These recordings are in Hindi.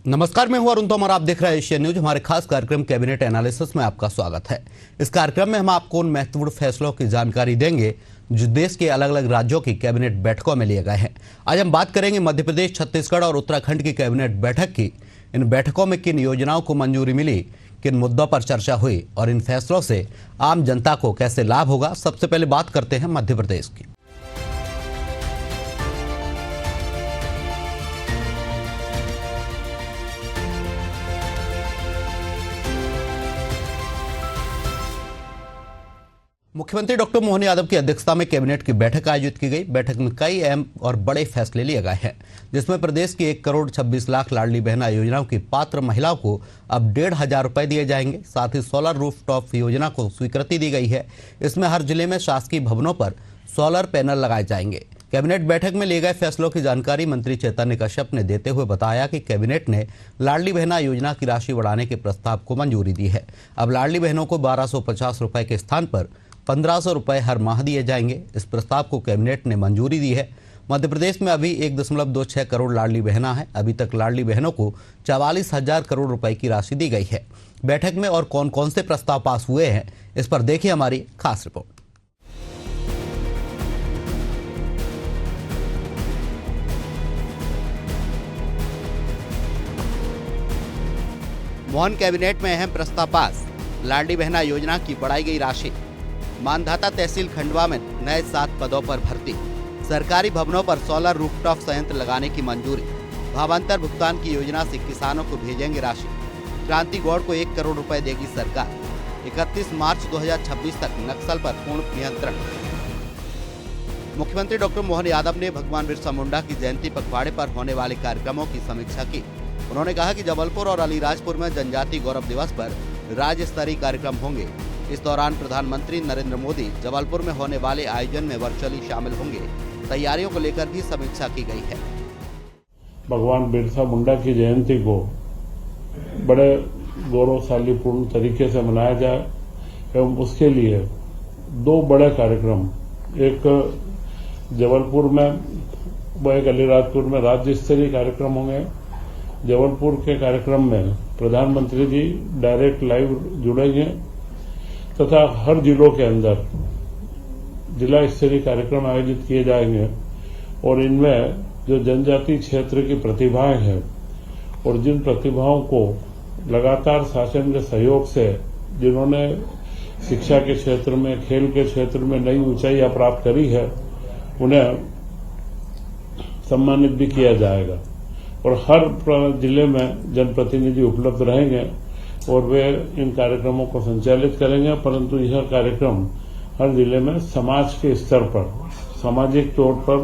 नमस्कार, मैं हूं अरुण तोमर। आप देख रहे हैं एशियन न्यूज। हमारे खास कार्यक्रम कैबिनेट एनालिसिस में आपका स्वागत है। इस कार्यक्रम में हम आपको उन महत्वपूर्ण फैसलों की जानकारी देंगे जो देश के अलग अलग राज्यों की कैबिनेट बैठकों में लिए गए हैं। आज हम बात करेंगे मध्य प्रदेश, छत्तीसगढ़ और उत्तराखंड की कैबिनेट बैठक की। इन बैठकों में किन योजनाओं को मंजूरी मिली, किन मुद्दों पर चर्चा हुई और इन फैसलों से आम जनता को कैसे लाभ होगा। सबसे पहले बात करते हैं मध्य प्रदेश की। मुख्यमंत्री डॉक्टर मोहन यादव की अध्यक्षता में कैबिनेट की बैठक आयोजित की गई। बैठक में कई अहम और बड़े फैसले लिए गए हैं, जिसमें प्रदेश की 1,26,00,000 लाडली बहना योजनाओं की पात्र महिलाओं को अब 1,500 रुपए दिए जाएंगे। साथ ही सोलर रूफटॉप योजना को स्वीकृति दी गई है। इसमें हर जिले में शासकीय भवनों पर सोलर पैनल लगाए जाएंगे। कैबिनेट बैठक में लिए गए फैसलों की जानकारी मंत्री चैतन्य कश्यप ने देते हुए बताया कि कैबिनेट ने लाडली बहना योजना की राशि बढ़ाने के प्रस्ताव को मंजूरी दी है। अब लाडली बहनों को 1,250 रुपए के स्थान पर 1,500 रुपए हर माह दिए जाएंगे। इस प्रस्ताव को कैबिनेट ने मंजूरी दी है। मध्य प्रदेश में अभी 1.26 करोड़ लाडली बहना है। अभी तक लाडली बहनों को 44,000 करोड़ रुपए की राशि दी गई है। बैठक में और कौन कौन से प्रस्ताव पास हुए हैं, इस पर देखिए हमारी खास रिपोर्ट। मोहन कैबिनेट में अहम प्रस्ताव पास। लाडली बहना योजना की बढ़ाई गई राशि। मानधाता तहसील खंडवा में नए 7 पदों पर भर्ती। सरकारी भवनों पर सोलर रूफटॉप संयंत्र लगाने की मंजूरी। भावांतर भुगतान की योजना से किसानों को भेजेंगे राशि। क्रांति गौड़ को 1 करोड़ रुपए देगी सरकार। 31 मार्च 2026 तक नक्सल पर पूर्ण नियंत्रण। मुख्यमंत्री डॉक्टर मोहन यादव ने भगवान बिरसा मुंडा की जयंती पखवाड़े पर होने वाले कार्यक्रमों की समीक्षा की। उन्होंने कहा कि जबलपुर और अलीराजपुर में जनजाति गौरव दिवस पर राज्य स्तरीय कार्यक्रम होंगे। इस दौरान प्रधानमंत्री नरेंद्र मोदी जबलपुर में होने वाले आयोजन में वर्चुअली शामिल होंगे। तैयारियों को लेकर भी समीक्षा की गई है। भगवान बिरसा मुंडा की जयंती को बड़े गौरवशालीपूर्ण तरीके से मनाया जाए एवं उसके लिए 2 बड़े कार्यक्रम, एक जबलपुर में व एक अलीराजपुर में राज्य स्तरीय कार्यक्रम होंगे। जबलपुर के कार्यक्रम में प्रधानमंत्री जी डायरेक्ट लाइव जुड़ेंगे तथा हर जिलों के अंदर जिला स्तरीय कार्यक्रम आयोजित किए जाएंगे और इनमें जो जनजाति क्षेत्र की प्रतिभाएं हैं और जिन प्रतिभाओं को लगातार शासन के सहयोग से जिन्होंने शिक्षा के क्षेत्र में, खेल के क्षेत्र में नई ऊंचाइयां प्राप्त करी है, उन्हें सम्मानित भी किया जाएगा और हर जिले में जनप्रतिनिधि उपलब्ध रहेंगे और वे इन कार्यक्रमों को संचालित करेंगे। परंतु यह कार्यक्रम हर जिले में समाज के स्तर पर, सामाजिक तौर पर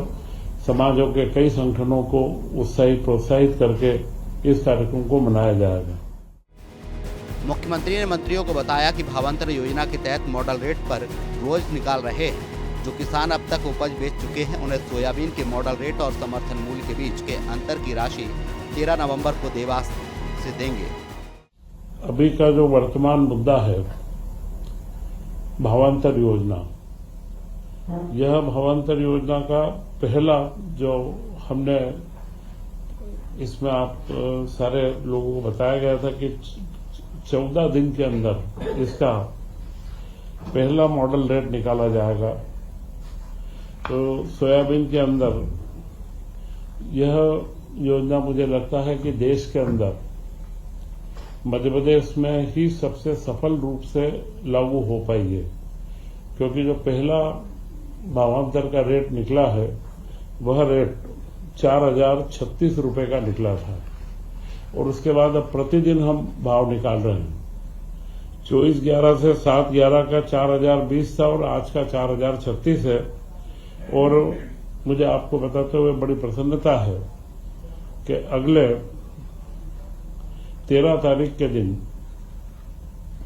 समाजों के कई संगठनों को उत्साहित प्रोत्साहित करके इस कार्यक्रम को मनाया जाएगा। मुख्यमंत्री ने मंत्रियों को बताया कि भावांतर योजना के तहत मॉडल रेट पर रोज निकाल रहे हैं। जो किसान अब तक उपज बेच चुके हैं, उन्हें सोयाबीन के मॉडल रेट और समर्थन मूल्य के बीच के अंतर की राशि 13 नवंबर को देवास से देंगे। अभी का जो वर्तमान मुद्दा है भावांतर योजना, यह भावांतर योजना का पहला जो हमने इसमें आप सारे लोगों को बताया गया था कि 14 दिन के अंदर इसका पहला मॉडल रेट निकाला जाएगा। तो सोयाबीन के अंदर यह योजना मुझे लगता है कि देश के अंदर मध्य प्रदेश में ही सबसे सफल रूप से लागू हो पाई है, क्योंकि जो पहला भावांतर का रेट निकला है वह रेट 4,036 रुपए का निकला था और उसके बाद अब प्रतिदिन हम भाव निकाल रहे हैं। 24/11 से 7/11 का 4,020 था और आज का 4,036 है। और मुझे आपको बताते हुए बड़ी प्रसन्नता है कि अगले 13 तारीख के दिन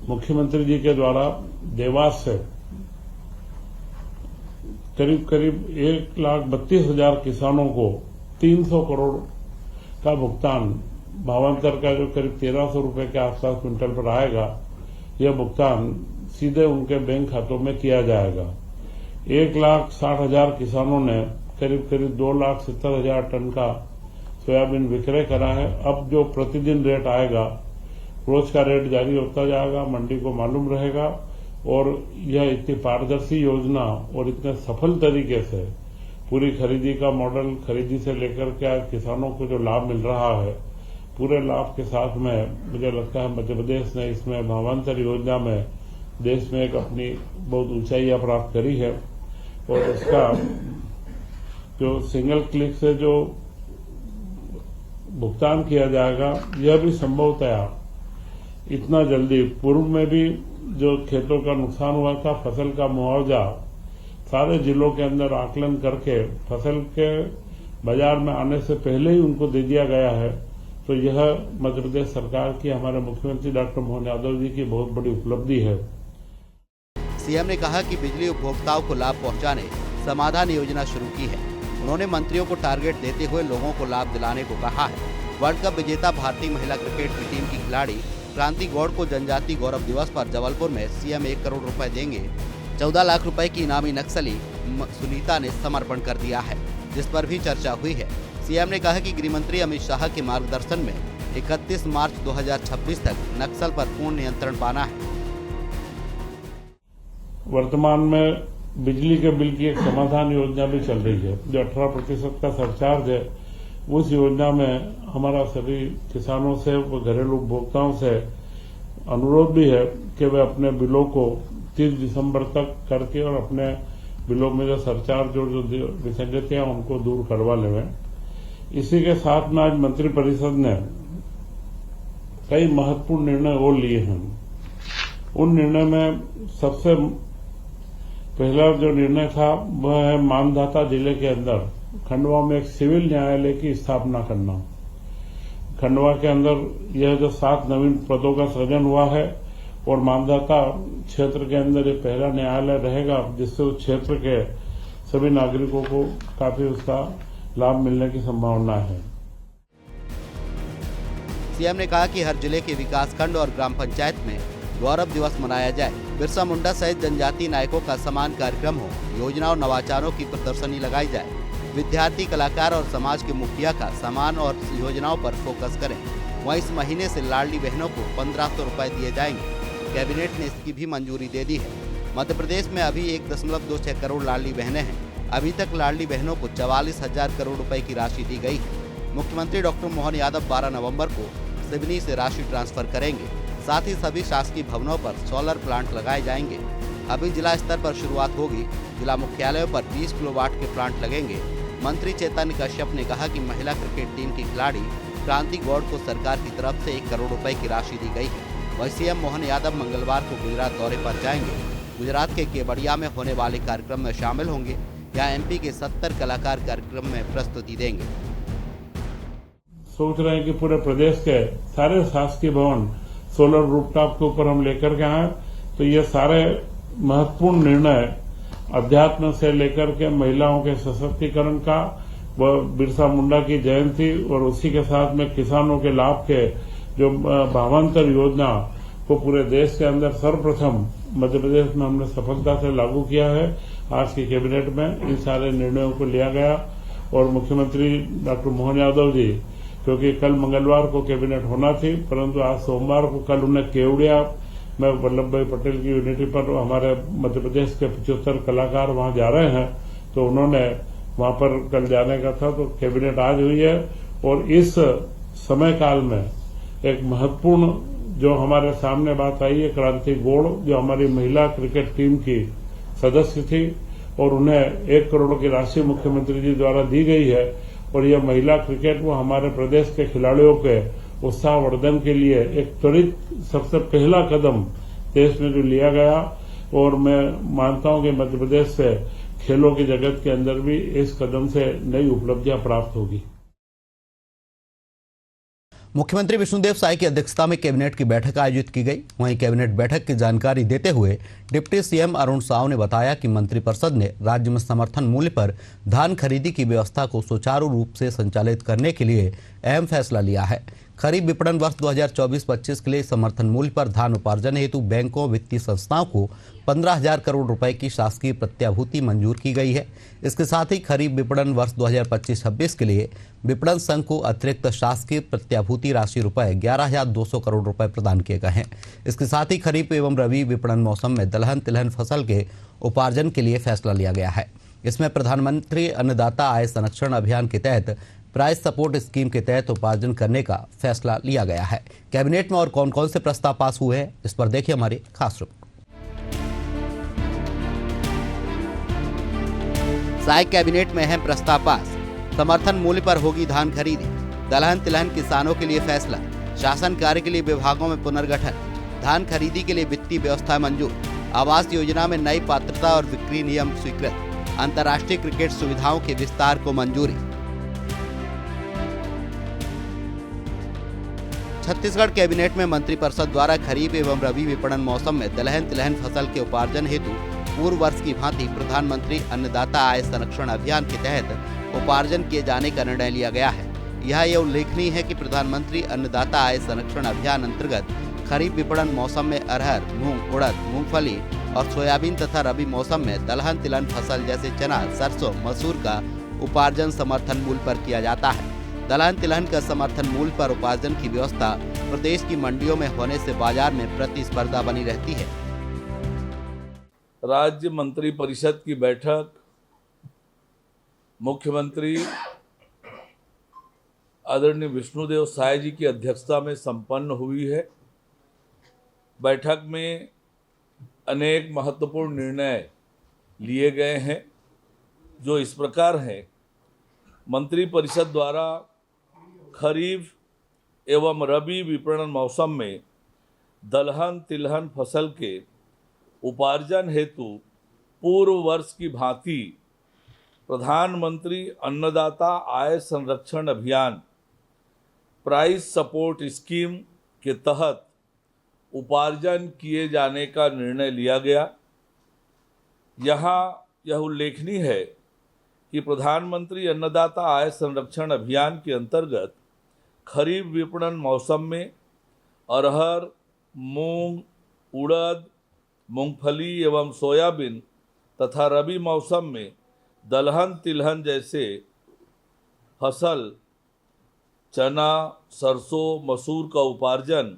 मुख्यमंत्री जी के द्वारा देवास से करीब 1,32,000 किसानों को 300 करोड़ का भुगतान, भावांतर का जो करीब 1,300 रुपए के आसपास क्विंटल पर आएगा, यह भुगतान सीधे उनके बैंक खातों में किया जाएगा। 1,60,000 किसानों ने करीब 2,70,000 टन का सोयाबीन विक्रय करा है। अब जो प्रतिदिन रेट आएगा, रोज का रेट जारी होता जाएगा, मंडी को मालूम रहेगा। और यह इतनी पारदर्शी योजना और इतने सफल तरीके से पूरी खरीदी का मॉडल, खरीदी से लेकर के किसानों को जो लाभ मिल रहा है, पूरे लाभ के साथ में मुझे लगता है मध्य प्रदेश ने इसमें भावांतर योजना में देश में एक अपनी बहुत ऊंचाइयां प्राप्त करी है। और उसका जो सिंगल क्लिक से जो भुगतान किया जाएगा, यह भी संभवतया इतना जल्दी, पूर्व में भी जो खेतों का नुकसान हुआ था, फसल का मुआवजा सारे जिलों के अंदर आकलन करके फसल के बाजार में आने से पहले ही उनको दे दिया गया है। तो यह मध्य प्रदेश सरकार की, हमारे मुख्यमंत्री डॉक्टर मोहन यादव जी की बहुत बड़ी उपलब्धि है। सीएम ने कहा कि बिजली उपभोक्ताओं को लाभ पहुंचाने समाधान योजना शुरू की है। उन्होंने मंत्रियों को टारगेट देते हुए लोगों को लाभ दिलाने को कहा है। वर्ल्ड कप विजेता भारतीय महिला क्रिकेट की टीम की खिलाड़ी क्रांति गौड़ को जनजातीय गौरव दिवस पर जबलपुर में सीएम 1 करोड़ रुपए देंगे। 14 लाख रुपए की इनामी नक्सली सुनीता ने समर्पण कर दिया है, जिस पर भी चर्चा हुई है। सीएम ने कहा कि गृह मंत्री अमित शाह के मार्गदर्शन में 31 मार्च 2026 तक नक्सल पर पूर्ण नियंत्रण पाना है। वर्तमान में बिजली के बिल की एक समाधान योजना भी चल रही है, जो 18% का सरचार्ज है। उस योजना में हमारा सभी किसानों से व घरेलू उपभोक्ताओं से अनुरोध भी है कि वे अपने बिलों को 30 दिसंबर तक करके और अपने बिलों में जो सरचार्ज जो विसंगतियां उनको दूर करवा लें। इसी के साथ में आज मंत्रिपरिषद ने कई महत्वपूर्ण निर्णय और लिए हैं। उन निर्णय में सबसे पहला जो निर्णय था वह है मानधाता जिले के अंदर खंडवा में एक सिविल न्यायालय की स्थापना करना। खंडवा के अंदर यह जो 7 नवीन पदों का सृजन हुआ है और मानधाता क्षेत्र के अंदर ये पहला न्यायालय रहेगा, जिससे उस क्षेत्र के सभी नागरिकों को काफी उसका लाभ मिलने की संभावना है। सीएम ने कहा कि हर जिले के विकासखंड और ग्राम पंचायत में गौरव दिवस मनाया जाए। बिरसा मुंडा सहित जनजातीय नायकों का सम्मान कार्यक्रम हो, योजना और नवाचारों की प्रदर्शनी लगाई जाए। विद्यार्थी, कलाकार और समाज के मुखिया का सम्मान और योजनाओं पर फोकस करें। वहीं इस महीने से लाडली बहनों को 1500 रुपए दिए जाएंगे। कैबिनेट ने इसकी भी मंजूरी दे दी है। मध्य प्रदेश में अभी 1.26 करोड़ लाडली बहनें हैं। अभी तक लाडली बहनों को 44,000 करोड़ रुपए की राशि दी गई है। मुख्यमंत्री डॉक्टर मोहन यादव 12 नवंबर को सिवनी से राशि ट्रांसफर करेंगे। साथ ही सभी शासकीय भवनों पर सोलर प्लांट लगाए जाएंगे। अभी जिला स्तर पर शुरुआत होगी। जिला मुख्यालयों पर 20 किलोवाट के प्लांट लगेंगे। मंत्री चैतन्य कश्यप ने कहा कि महिला क्रिकेट टीम की खिलाड़ी क्रांति गौड़ को सरकार की तरफ से 1 करोड़ रुपए की राशि दी गई है। वहीं सीएम मोहन यादव मंगलवार को गुजरात दौरे पर जाएंगे। गुजरात के केवड़िया में होने वाले कार्यक्रम में शामिल होंगे। यहाँ एमपी के 70 कलाकार कार्यक्रम में प्रस्तुति देंगे। सोच रहे हैं कि पूरे प्रदेश के सारे शासकीय भवन सोलर रूफटॉप के ऊपर हम लेकर के आए। तो ये सारे महत्वपूर्ण निर्णय अध्यात्म से लेकर के महिलाओं के सशक्तिकरण का, व बिरसा मुंडा की जयंती और उसी के साथ में किसानों के लाभ के जो भावांतर योजना को पूरे देश के अंदर सर्वप्रथम मध्य प्रदेश में हमने सफलता से लागू किया है। आज की कैबिनेट में इन सारे निर्णयों को लिया गया और मुख्यमंत्री डॉक्टर मोहन यादव जी, क्योंकि कल मंगलवार को कैबिनेट होना थी, परंतु आज सोमवार को कल उन्हें केवड़िया में वल्लभ भाई पटेल की यूनिटी पर हमारे मध्य प्रदेश के 75 कलाकार वहां जा रहे हैं, तो उन्होंने वहां पर कल जाने का था। तो कैबिनेट आज हुई है और इस समय काल में एक महत्वपूर्ण जो हमारे सामने बात आई है, क्रांति गौड़ जो हमारी महिला क्रिकेट टीम की सदस्य थी और उन्हें 1 करोड़ की राशि मुख्यमंत्री जी द्वारा दी गई है। और यह महिला क्रिकेट वो हमारे प्रदेश के खिलाड़ियों के उत्साहवर्धन के लिए एक त्वरित सबसे पहला कदम देश में जो लिया गया। और मैं मानता हूं कि मध्य प्रदेश से खेलों की जगत के अंदर भी इस कदम से नई उपलब्धियां प्राप्त होगी। मुख्यमंत्री विष्णुदेव साय की अध्यक्षता में कैबिनेट की बैठक आयोजित की गई। वहीं कैबिनेट बैठक की जानकारी देते हुए डिप्टी सीएम अरुण साव ने बताया कि मंत्रिपरिषद ने राज्य में समर्थन मूल्य पर धान खरीदी की व्यवस्था को सुचारू रूप से संचालित करने के लिए अहम फैसला लिया है। खरीफ विपणन वर्ष 2024-25 के लिए समर्थन मूल्य पर धान उपार्जन हेतु बैंकों वित्तीय संस्थाओं को 15,000 करोड़ रुपए की शासकीय प्रत्याभूति मंजूर की गई है। इसके साथ ही खरीफ विपणन वर्ष 2025-26 के लिए विपणन संघ को अतिरिक्त शासकीय प्रत्याभूति राशि रुपए 11,200 करोड़ रुपए प्रदान किए गए हैं। इसके साथ ही खरीफ एवं रबी विपणन मौसम में दलहन तिलहन फसल के उपार्जन के लिए फैसला लिया गया है। इसमें प्रधानमंत्री अन्नदाता आय संरक्षण अभियान के तहत प्राइस सपोर्ट स्कीम के तहत उपार्जन करने का फैसला लिया गया है। कैबिनेट में और कौन कौन से प्रस्ताव पास हुए हैं, इस पर देखिए हमारी खास रिपोर्ट। साय कैबिनेट में अहम प्रस्ताव पास। समर्थन मूल्य पर होगी धान खरीदी। दलहन तिलहन किसानों के लिए फैसला। शासन कार्य के लिए विभागों में पुनर्गठन। धान खरीदी के लिए वित्तीय व्यवस्था मंजूर। आवास योजना में नई पात्रता और बिक्री नियम स्वीकृत। अंतर्राष्ट्रीय क्रिकेट सुविधाओं के विस्तार को मंजूरी। छत्तीसगढ़ कैबिनेट में मंत्रिपरिषद द्वारा खरीफ एवं रबी विपणन मौसम में दलहन तिलहन फसल के उपार्जन हेतु पूर्व वर्ष की भांति प्रधानमंत्री अन्नदाता आय संरक्षण अभियान के तहत उपार्जन किए जाने का निर्णय लिया गया है। यह उल्लेखनीय है कि प्रधानमंत्री अन्नदाता आय संरक्षण अभियान अंतर्गत खरीफ विपणन मौसम में अरहर, मूंग, उड़द, मूंगफली और सोयाबीन तथा रबी मौसम में दलहन तिलहन फसल जैसे चना, सरसों, मसूर का उपार्जन समर्थन मूल्य पर किया जाता है। दलहन तिलहन का समर्थन मूल्य पर उपार्जन की व्यवस्था प्रदेश की मंडियों में होने से बाजार में प्रतिस्पर्धा बनी रहती है। राज्य मंत्री परिषद की बैठक मुख्यमंत्री आदरणीय विष्णुदेव साय जी की अध्यक्षता में संपन्न हुई है। बैठक में अनेक महत्वपूर्ण निर्णय लिए गए हैं, जो इस प्रकार हैं। मंत्री परिषद द्वारा खरीफ एवं रबी विपणन मौसम में दलहन तिलहन फसल के उपार्जन हेतु पूर्व वर्ष की भांति प्रधानमंत्री अन्नदाता आय संरक्षण अभियान प्राइस सपोर्ट स्कीम के तहत उपार्जन किए जाने का निर्णय लिया गया। यहाँ यह उल्लेखनीय है कि प्रधानमंत्री अन्नदाता आय संरक्षण अभियान के अंतर्गत खरीफ विपणन मौसम में अरहर, मूंग, उड़द, मूंगफली एवं सोयाबीन तथा रबी मौसम में दलहन तिलहन जैसे फसल चना, सरसों, मसूर का उपार्जन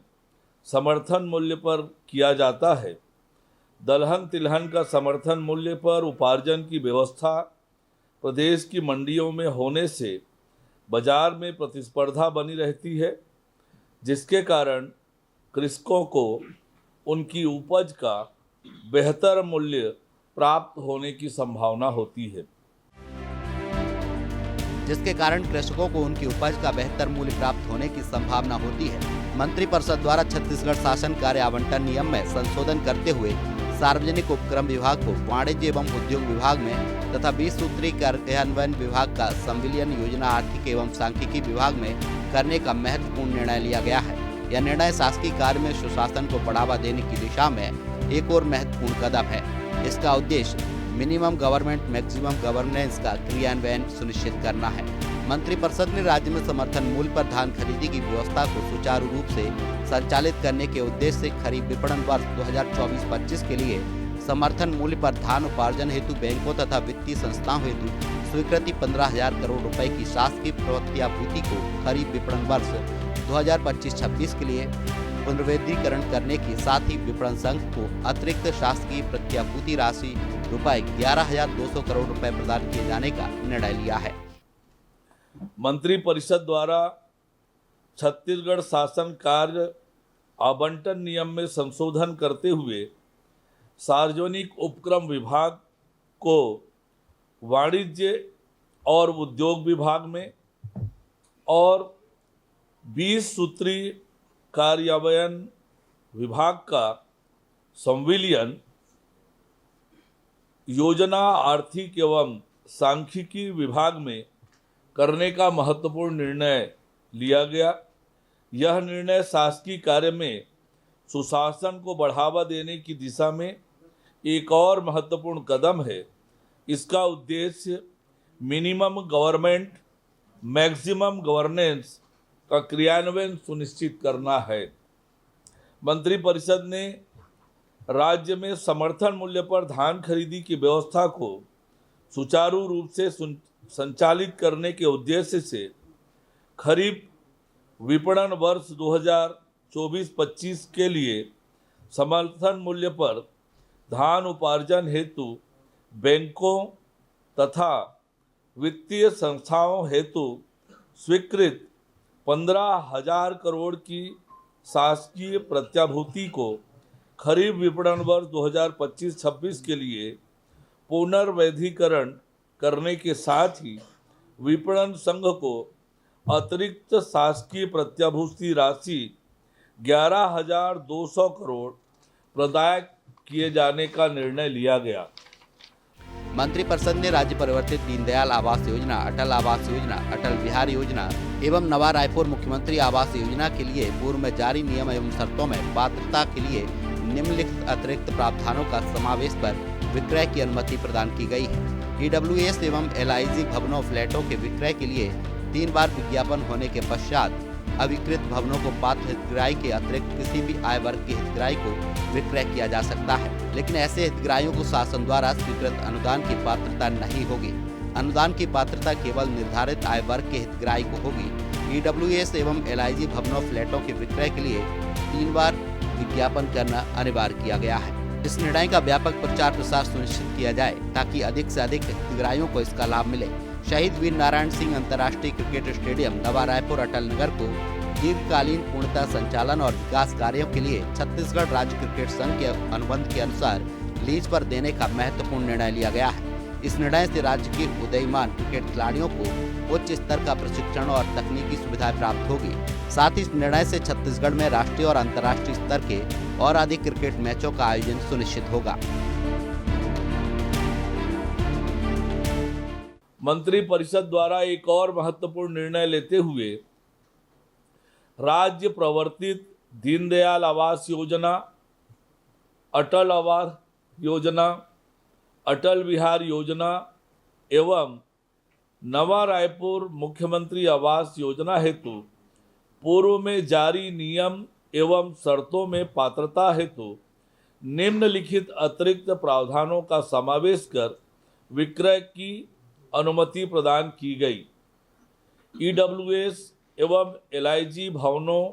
समर्थन मूल्य पर किया जाता है। दलहन तिलहन का समर्थन मूल्य पर उपार्जन की व्यवस्था प्रदेश की मंडियों में होने से बाजार में प्रतिस्पर्धा बनी रहती है, जिसके कारण कृषकों को उनकी उपज का बेहतर मूल्य प्राप्त होने की संभावना होती है। जिसके कारण कृषकों को उनकी उपज का बेहतर मूल्य प्राप्त होने की संभावना होती है। मंत्रिपरिषद द्वारा छत्तीसगढ़ शासन कार्य आवंटन नियम में संशोधन करते हुए सार्वजनिक उपक्रम विभाग को वाणिज्य एवं उद्योग विभाग में तथा 20 सूत्री कार्यान्वयन विभाग का संविलियन योजना आर्थिक एवं सांख्यिकी विभाग में करने का महत्वपूर्ण निर्णय लिया गया है। यह निर्णय शासकीय कार्य में सुशासन को बढ़ावा देने की दिशा में एक और महत्वपूर्ण कदम है। इसका उद्देश्य मिनिमम गवर्नमेंट मैक्सिमम गवर्नेंस का क्रियान्वयन सुनिश्चित करना है। मंत्रिपरिषद ने राज्य में समर्थन मूल्य पर धान खरीदी की व्यवस्था को सुचारू रूप से संचालित करने के उद्देश्य से खरीफ विपणन वर्ष 2024-25 के लिए समर्थन मूल्य पर धान उपार्जन हेतु बैंकों तथा वित्तीय संस्थाओं हेतु स्वीकृति 15,000 करोड़ रुपए की शासकीय प्रत्याभूति को खरीफ विपणन वर्ष 2025-26 के लिए पुनर्वितरण करने के साथ ही विपणन संघ को अतिरिक्त शासकीय प्रत्याभूति राशि रुपए 11,200 करोड़ रुपए प्रदान किए जाने का निर्णय लिया है। मंत्री परिषद द्वारा छत्तीसगढ़ शासन कार्य आवंटन नियम में संशोधन करते हुए सार्वजनिक उपक्रम विभाग को वाणिज्य और उद्योग विभाग में और 20 सूत्री कार्यान्वयन विभाग का संविलियन योजना आर्थिक एवं सांख्यिकी विभाग में करने का महत्वपूर्ण निर्णय लिया गया। यह निर्णय शासकीय कार्य में सुशासन को बढ़ावा देने की दिशा में एक और महत्वपूर्ण कदम है। इसका उद्देश्य मिनिमम गवर्नमेंट मैक्सिमम गवर्नेंस का क्रियान्वयन सुनिश्चित करना है। मंत्रिपरिषद ने राज्य में समर्थन मूल्य पर धान खरीदी की व्यवस्था को सुचारू रूप से संचालित करने के उद्देश्य से खरीफ विपणन वर्ष 2024-25 के लिए समर्थन मूल्य पर धान उपार्जन हेतु बैंकों तथा वित्तीय संस्थाओं हेतु स्वीकृत 15,000 करोड़ की शासकीय प्रत्याभूति को खरीफ विपणन वर्ष 2025-26 के लिए पुनर्वैधीकरण करने के साथ ही विपणन संघ को अतिरिक्त शासकीय प्रत्याभूति राशि 11,200 करोड़ प्रदान किए जाने का निर्णय लिया गया। मंत्रिपरिषद ने राज्य परिवर्तित दीनदयाल आवास योजना, अटल आवास योजना, अटल बिहार योजना एवं नवा रायपुर मुख्यमंत्री आवास योजना के लिए पूर्व में जारी नियम एवं शर्तों में पात्रता के लिए निम्नलिखित अतिरिक्त प्रावधानों का समावेश पर विक्रय की अनुमति प्रदान की गई है। EWS एवं LIG भवनों फ्लैटों के विक्रय के लिए 3 बार विज्ञापन होने के पश्चात अविकृत भवनों को पात्र हितग्राही के अतिरिक्त किसी भी आय वर्ग के हितग्राही को विक्रय किया जा सकता है, लेकिन ऐसे हितग्राहियों को शासन द्वारा स्वीकृत अनुदान की पात्रता नहीं होगी। अनुदान की पात्रता केवल निर्धारित आय वर्ग के हितग्राही को होगी। EWS एवं LIG भवनों फ्लैटों के विक्रय के लिए 3 बार विज्ञापन करना अनिवार्य किया गया है। इस निर्णय का व्यापक प्रचार प्रसार सुनिश्चित किया जाए ताकि अधिक से अधिक हितग्राहियों को इसका लाभ मिले। शहीद वीर नारायण सिंह अंतर्राष्ट्रीय क्रिकेट स्टेडियम नवा रायपुर अटल नगर को दीर्घकालीन पूर्णतः संचालन और विकास कार्यों के लिए छत्तीसगढ़ राज्य क्रिकेट संघ के अनुबंध के अनुसार लीज पर देने का महत्वपूर्ण निर्णय लिया गया है। इस निर्णय से राज्य के उदयमान क्रिकेट खिलाड़ियों को उच्च स्तर का प्रशिक्षण और तकनीकी सुविधाएं प्राप्त होगी। साथ ही इस निर्णय से छत्तीसगढ़ में राष्ट्रीय और अंतर्राष्ट्रीय स्तर के और अधिक क्रिकेट मैचों का आयोजन सुनिश्चित होगा। मंत्रिपरिषद द्वारा एक और महत्वपूर्ण निर्णय लेते हुए राज्य प्रवर्तित दीनदयाल आवास योजना, अटल आवास योजना, अटल बिहार योजना एवं नवा रायपुर मुख्यमंत्री आवास योजना हेतु पूर्व में जारी नियम एवं शर्तों में पात्रता हेतु निम्नलिखित अतिरिक्त प्रावधानों का समावेश कर विक्रय की अनुमति प्रदान की गई। EWS एवं LIG भवनों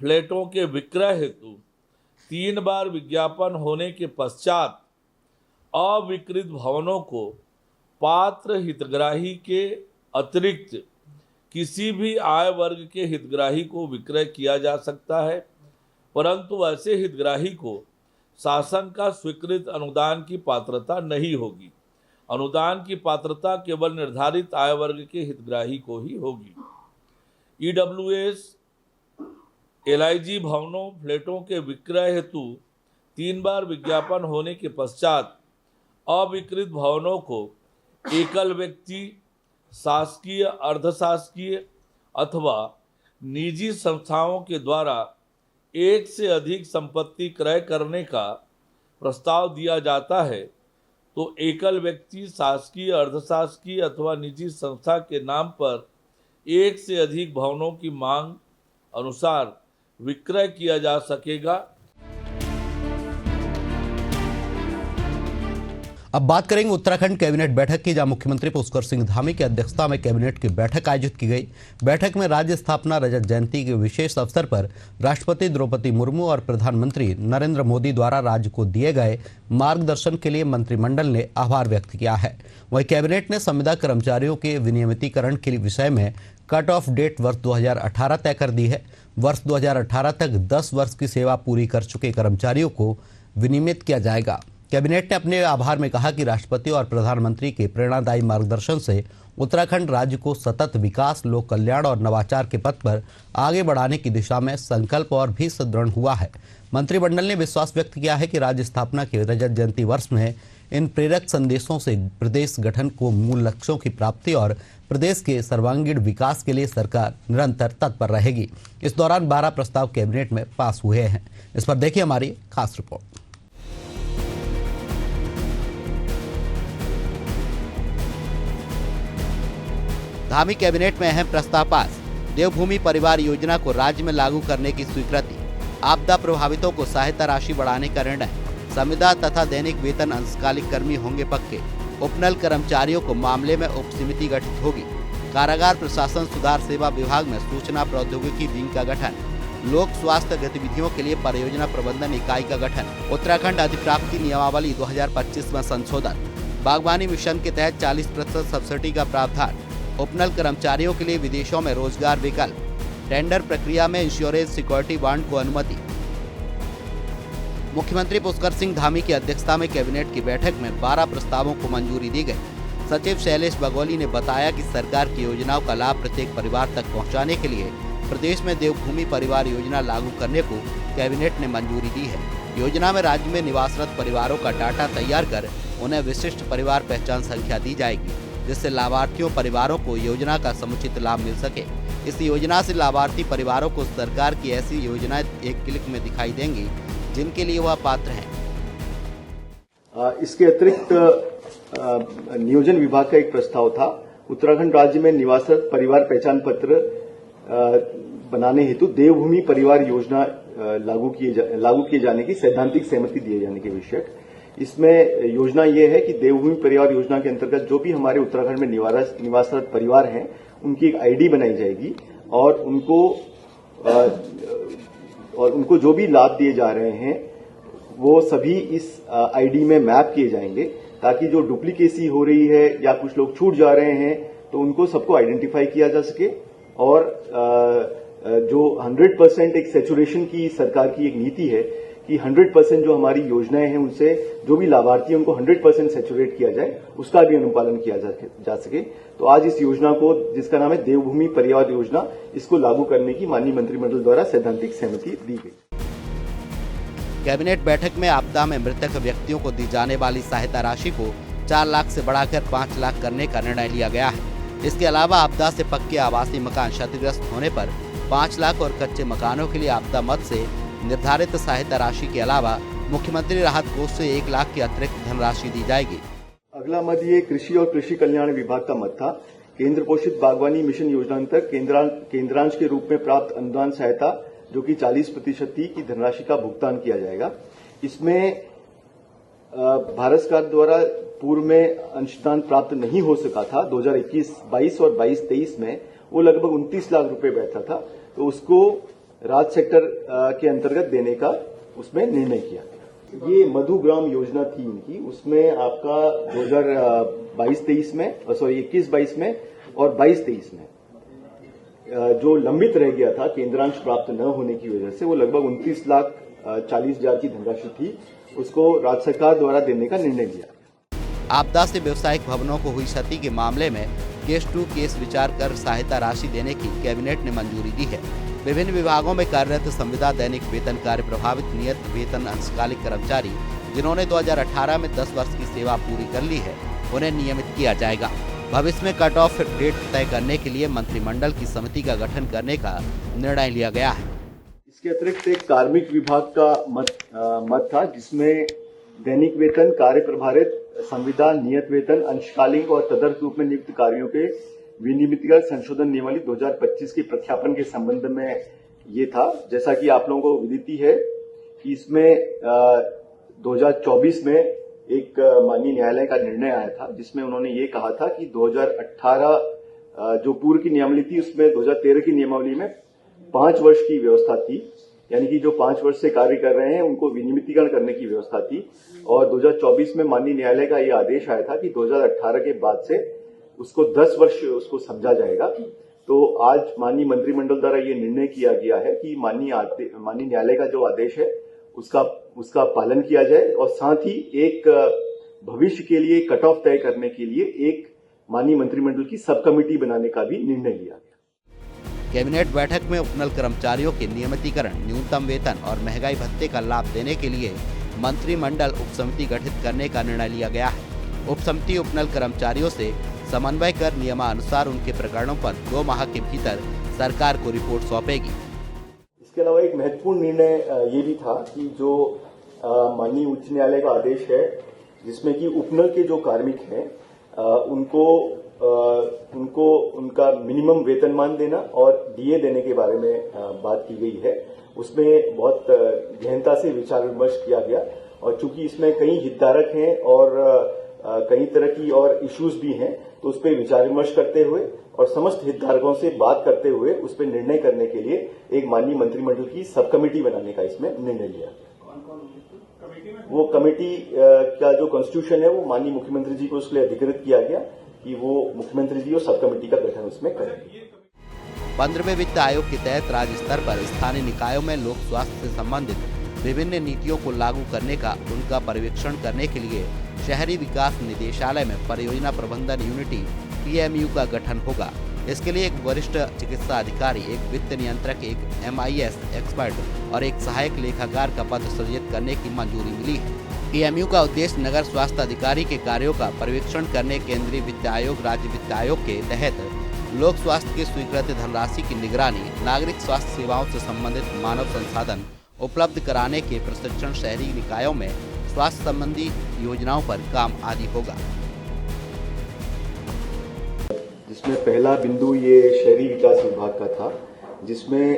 फ्लैटों के विक्रय हेतु 3 बार विज्ञापन होने के पश्चात अविकृत भवनों को पात्र हितग्राही के अतिरिक्त किसी भी आय वर्ग के हितग्राही को विक्रय किया जा सकता है, परंतु ऐसे हितग्राही को शासन का स्वीकृत अनुदान की पात्रता नहीं होगी। अनुदान की पात्रता केवल निर्धारित आय वर्ग के हितग्राही को ही होगी। EWS LIG भवनों फ्लैटों के विक्रय हेतु 3 बार विज्ञापन होने के पश्चात अविकृत भवनों को एकल व्यक्ति, शासकीय, अर्धशासकीय अथवा निजी संस्थाओं के द्वारा एक से अधिक संपत्ति क्रय करने का प्रस्ताव दिया जाता है तो एकल व्यक्ति, शासकीय, अर्धशासकीय अथवा निजी संस्था के नाम पर एक से अधिक भवनों की मांग अनुसार विक्रय किया जा सकेगा। अब बात करेंगे उत्तराखंड कैबिनेट बैठक की, जहां मुख्यमंत्री पुष्कर सिंह धामी की अध्यक्षता में कैबिनेट की बैठक आयोजित की गई। बैठक में राज्य स्थापना रजत जयंती के विशेष अवसर पर राष्ट्रपति द्रौपदी मुर्मू और प्रधानमंत्री नरेंद्र मोदी द्वारा राज्य को दिए गए मार्गदर्शन के लिए मंत्रिमंडल ने आभार व्यक्त किया है। वहीं कैबिनेट ने संविदा कर्मचारियों के विनियमितीकरण के विषय में कट ऑफ डेट वर्ष 2018 तय कर दी है। वर्ष 2018 तक 10 वर्ष की सेवा पूरी कर चुके कर्मचारियों को विनियमित किया जाएगा। कैबिनेट ने अपने आभार में कहा कि राष्ट्रपति और प्रधानमंत्री के प्रेरणादायी मार्गदर्शन से उत्तराखंड राज्य को सतत विकास, लोक कल्याण और नवाचार के पथ पर आगे बढ़ाने की दिशा में संकल्प और भी सुदृढ़ हुआ है। मंत्रिमंडल ने विश्वास व्यक्त किया है कि राज्य स्थापना के रजत जयंती वर्ष में इन प्रेरक संदेशों से प्रदेश गठन को मूल लक्ष्यों की प्राप्ति और प्रदेश के सर्वांगीण विकास के लिए सरकार निरंतर तत्पर रहेगी। इस दौरान 12 प्रस्ताव कैबिनेट में पास हुए हैं। इस पर देखिए हमारी खास रिपोर्ट। धामी कैबिनेट में अहम प्रस्ताव पास। देवभूमि परिवार योजना को राज्य में लागू करने की स्वीकृति, आपदा प्रभावितों को सहायता राशि बढ़ाने का निर्णय, संविदा तथा दैनिक वेतन अंशकालिक कर्मी होंगे पक्के, उपनल कर्मचारियों को मामले में उप समिति गठित होगी, कारागार प्रशासन सुधार सेवा विभाग में सूचना प्रौद्योगिकी विंग का गठन, लोक स्वास्थ्य गतिविधियों के लिए परियोजना प्रबंधन इकाई का गठन, उत्तराखंड अधिप्राप्ति नियमावली 2025 में संशोधन, बागवानी मिशन के तहत 40% सब्सिडी का प्रावधान, उपनल कर्मचारियों के लिए विदेशों में रोजगार विकल्प, टेंडर प्रक्रिया में इंश्योरेंस सिक्योरिटी बॉन्ड को अनुमति। मुख्यमंत्री पुष्कर सिंह धामी की अध्यक्षता में कैबिनेट की बैठक में 12 प्रस्तावों को मंजूरी दी गई। सचिव शैलेश बगोली ने बताया कि सरकार की योजनाओं का लाभ प्रत्येक परिवार तक पहुंचाने के लिए प्रदेश में देवभूमि परिवार योजना लागू करने को कैबिनेट ने मंजूरी दी है। योजना में राज्य में निवासरत परिवारों का डाटा तैयार कर उन्हें विशिष्ट परिवार पहचान संख्या दी जाएगी, जिससे लाभार्थियों परिवारों को योजना का समुचित लाभ मिल सके। इस योजना से लाभार्थी परिवारों को सरकार की ऐसी योजनाएं एक क्लिक में दिखाई देंगी जिनके लिए वह पात्र हैं। इसके अतिरिक्त नियोजन विभाग का एक प्रस्ताव था। उत्तराखंड राज्य में निवासरत परिवार पहचान पत्र बनाने हेतु देवभूमि परिवार योजना लागू किए जाने की सैद्धांतिक सहमति दिए जाने के विषय। इसमें योजना ये है कि देवभूमि परिवार योजना के अंतर्गत जो भी हमारे उत्तराखंड में निवासरत परिवार हैं, उनकी एक आईडी बनाई जाएगी और उनको जो भी लाभ दिए जा रहे हैं वो सभी इस आईडी में मैप किए जाएंगे, ताकि जो डुप्लीकेसी हो रही है या कुछ लोग छूट जा रहे हैं तो उनको सबको आइडेंटिफाई किया जा सके। और जो 100% एक सैचुरेशन की सरकार की एक नीति है कि 100% जो हमारी योजनाएं हैं उनसे जो भी लाभार्थी हैं उनको 100% सैचुरेट किया जाए, उसका भी अनुपालन किया जा सके। तो आज इस योजना को, जिसका नाम है देवभूमि परिवार योजना, इसको लागू करने की माननीय मंत्रिमंडल द्वारा सैद्धांतिक सहमति दी गई। कैबिनेट बैठक में आपदा में मृतक व्यक्तियों को दी जाने वाली सहायता राशि को 4 लाख से बढ़ाकर 5 लाख करने का निर्णय लिया गया है। इसके अलावा आपदा से पक्के आवासीय मकान क्षतिग्रस्त होने पर 5 लाख और कच्चे मकानों के लिए आपदा मद से निर्धारित सहायता राशि के अलावा मुख्यमंत्री राहत कोष से 1 लाख की अतिरिक्त धनराशि दी जाएगी। अगला मद ये कृषि और कृषि कल्याण विभाग का मद था। केंद्र पोषित बागवानी मिशन योजना अंतर्गत केंद्रांश के रूप में प्राप्त अनुदान सहायता जो कि 40% थी की धनराशि का भुगतान किया जाएगा। इसमें भारत सरकार द्वारा पूर्व में अंशदान प्राप्त नहीं हो सका था 2021-22 और 22-23 में, वो लगभग 29 लाख रुपए बैठा था, तो उसको राज्य सेक्टर के अंतर्गत देने का उसमें निर्णय किया गया। ये मधुग्राम योजना थी इनकी, उसमें आपका 2022-23 में, 21-22 में और 22-23 में जो लंबित रह गया था केंद्रांश प्राप्त न होने की वजह से, वो लगभग 29,40,000 की धनराशि थी, उसको राज्य सरकार द्वारा देने का निर्णय लिया। आपदा से व्यवसायिक भवनों को हुई क्षति के मामले में केस टू केस विचार कर सहायता राशि देने की कैबिनेट ने मंजूरी दी है। विभिन्न विभागों में कार्यरत संविदा दैनिक वेतन कार्य प्रभावित नियत वेतन अंशकालिक कर्मचारी जिन्होंने 2018 में 10 वर्ष की सेवा पूरी कर ली है, उन्हें नियमित किया जाएगा। भविष्य में कट ऑफ डेट तय करने के लिए मंत्रिमंडल की समिति का गठन करने का निर्णय लिया गया है। इसके अतिरिक्त एक कार्मिक विभाग का मत था, जिसमें दैनिक वेतन, कार्य प्रभारित, संविदा, नियत वेतन, अंशकालिक और तदर्थ रूप में नियुक्त कार्यों के विनियमितीकरण संशोधन नियमावली 2025 के प्रख्यापन के संबंध में ये था। जैसा कि आप लोगों को विदित है कि इसमें 2024 में एक माननीय न्यायालय का निर्णय आया था, जिसमें उन्होंने ये कहा था कि 2018 जो पूर्व की नियमावली थी उसमें 2013 की नियमावली में 5 वर्ष की व्यवस्था थी, यानी कि जो 5 वर्ष से कार्य कर रहे हैं उनको विनियमितीकरण करने की व्यवस्था थी। और 2024 में माननीय न्यायालय का ये आदेश आया था कि 2018 के बाद से उसको 10 वर्ष उसको समझा जाएगा। तो आज माननीय मंत्रिमंडल द्वारा ये निर्णय किया गया है कि माननीय न्यायालय का जो आदेश है उसका पालन किया जाए, और साथ ही एक भविष्य के लिए कट ऑफ तय करने के लिए एक माननीय मंत्रिमंडल की सब कमेटी बनाने का भी निर्णय लिया गया। कैबिनेट बैठक में उपनल कर्मचारियों के नियमितीकरण, न्यूनतम वेतन और महंगाई भत्ते का लाभ देने के लिए मंत्रिमंडल उपसमिति गठित करने का निर्णय लिया गया है। उपसमिति उपनल कर्मचारियों से समन्वय कर नियमानुसार उनके प्रकरणों पर 2 माह के भीतर सरकार को रिपोर्ट सौंपेगी। इसके अलावा एक महत्वपूर्ण निर्णय ये भी था कि जो माननीय उच्च न्यायालय का आदेश है, जिसमें कि उपनल के जो कार्मिक हैं उनको उनको उनका मिनिमम वेतनमान देना और डीए देने के बारे में बात की गई है। उसमें बहुत गहनता से विचार विमर्श किया गया और चूंकि इसमें कई हितधारक हैं और कई तरह की और इश्यूज भी हैं, तो उस पर विचार विमर्श करते हुए और समस्त हितधारकों से बात करते हुए उस पर निर्णय करने के लिए एक माननीय मंत्रिमंडल की सब कमेटी बनाने का इसमें निर्णय लिया। वो कमेटी का जो कॉन्स्टिट्यूशन है वो माननीय मुख्यमंत्री जी को उसके लिए अधिकृत किया गया कि वो मुख्यमंत्री जी और सब कमेटी का गठन उसमें करें। 15वें वित्त आयोग के तहत राज्य स्तर पर स्थानीय निकायों में लोक स्वास्थ्य से संबंधित विभिन्न नीतियों को लागू करने का उनका पर्यवेक्षण करने के लिए शहरी विकास निदेशालय में परियोजना प्रबंधन यूनिटी PMU का गठन होगा। इसके लिए एक वरिष्ठ चिकित्सा अधिकारी, एक वित्त नियंत्रक, एक MIS एक्सपर्ट और एक सहायक लेखाकार का पद सृजित करने की मंजूरी मिली है। PMU का उद्देश्य नगर स्वास्थ्य अधिकारी के कार्यों का पर्यवेक्षण करने, केंद्रीय वित्त आयोग, राज्य वित्त आयोग के तहत लोक स्वास्थ्य की स्वीकृत धनराशि की निगरानी, नागरिक स्वास्थ्य सेवाओं से संबंधित मानव संसाधन उपलब्ध कराने के प्रशिक्षण, शहरी निकायों में स्वास्थ्य संबंधी योजनाओं पर काम आदि होगा। जिसमें पहला बिंदु ये शहरी विकास विभाग का था, जिसमें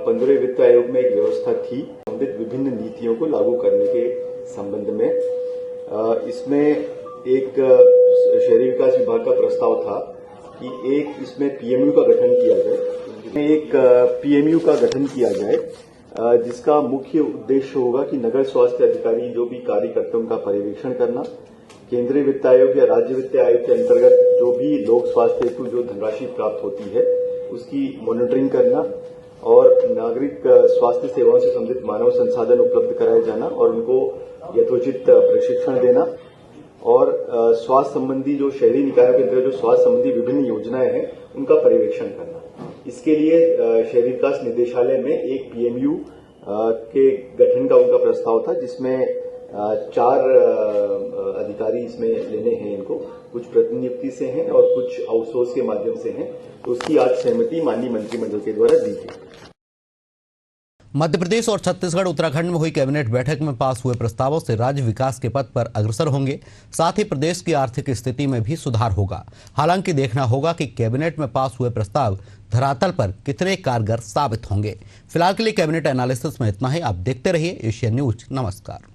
15वें वित्त आयोग में एक व्यवस्था थी संबंधित विभिन्न नीतियों को लागू करने के संबंध में। इसमें एक शहरी विकास विभाग का प्रस्ताव था कि एक इसमें PMU का गठन किया जाए, एक PMU का गठन किया जाए, जिसका मुख्य उद्देश्य होगा कि नगर स्वास्थ्य अधिकारी जो भी कार्य करते हैं उनका पर्यवेक्षण करना, केंद्रीय वित्त आयोग या राज्य वित्त आयोग के अंतर्गत जो भी लोक स्वास्थ्य हेतु जो धनराशि प्राप्त होती है उसकी मॉनिटरिंग करना और नागरिक स्वास्थ्य सेवाओं से संबंधित मानव संसाधन उपलब्ध कराए जाना और उनको यथोचित प्रशिक्षण देना और स्वास्थ्य संबंधी जो शहरी निकायों के अंतर्गत जो स्वास्थ्य संबंधी विभिन्न योजनाएं हैं उनका पर्यवेक्षण करना। इसके लिए शहरी विकास निदेशालय में एक PMU के गठन का उनका प्रस्ताव था, जिसमें 4 अधिकारी इसमें लेने हैं। इनको कुछ प्रतिनियुक्ति से हैं और कुछ आउटसोर्स के माध्यम से हैं। तो उसकी आज सहमति माननीय मंत्रिमंडल के द्वारा दी गई। मध्य प्रदेश और छत्तीसगढ़, उत्तराखंड में हुई कैबिनेट बैठक में पास हुए प्रस्तावों से राज्य विकास के पथ पर अग्रसर होंगे, साथ ही प्रदेश की आर्थिक स्थिति में भी सुधार होगा। हालांकि देखना होगा कि कैबिनेट में पास हुए प्रस्ताव धरातल पर कितने कारगर साबित होंगे। फिलहाल के लिए कैबिनेट एनालिसिस में इतना ही। आप देखते रहिए एशियन न्यूज। नमस्कार।